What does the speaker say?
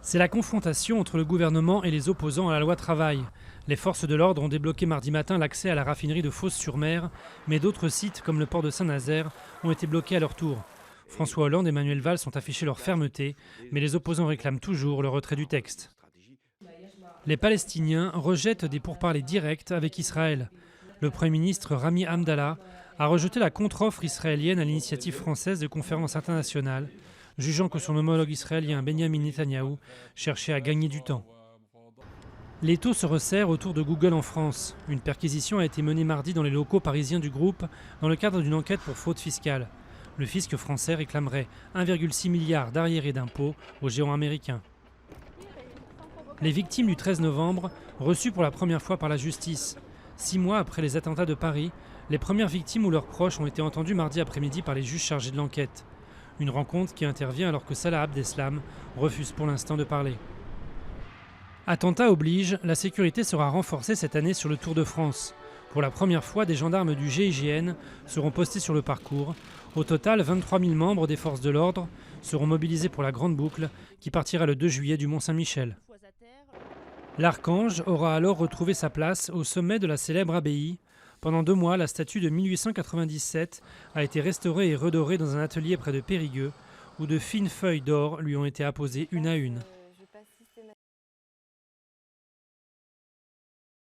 C'est la confrontation entre le gouvernement et les opposants à la loi travail. Les forces de l'ordre ont débloqué mardi matin l'accès à la raffinerie de Fos-sur-Mer, mais d'autres sites, comme le port de Saint-Nazaire, ont été bloqués à leur tour. François Hollande et Manuel Valls ont affiché leur fermeté, mais les opposants réclament toujours le retrait du texte. Les Palestiniens rejettent des pourparlers directs avec Israël. Le Premier ministre Rami Hamdallah a rejeté la contre-offre israélienne à l'initiative française de conférence internationale, jugeant que son homologue israélien Benjamin Netanyahou cherchait à gagner du temps. L'étau se resserre autour de Google en France. Une perquisition a été menée mardi dans les locaux parisiens du groupe dans le cadre d'une enquête pour fraude fiscale. Le fisc français réclamerait 1,6 milliard d'arriérés d'impôts aux géants américains. Les victimes du 13 novembre, reçues pour la première fois par la justice. 6 mois après les attentats de Paris, les premières victimes ou leurs proches ont été entendues mardi après-midi par les juges chargés de l'enquête. Une rencontre qui intervient alors que Salah Abdeslam refuse pour l'instant de parler. Attentat oblige, la sécurité sera renforcée cette année sur le Tour de France. Pour la première fois, des gendarmes du GIGN seront postés sur le parcours. Au total, 23 000 membres des forces de l'ordre seront mobilisés pour la Grande Boucle qui partira le 2 juillet du Mont-Saint-Michel. L'Archange aura alors retrouvé sa place au sommet de la célèbre abbaye. Pendant 2 mois, la statue de 1897 a été restaurée et redorée dans un atelier près de Périgueux, où de fines feuilles d'or lui ont été apposées une à une.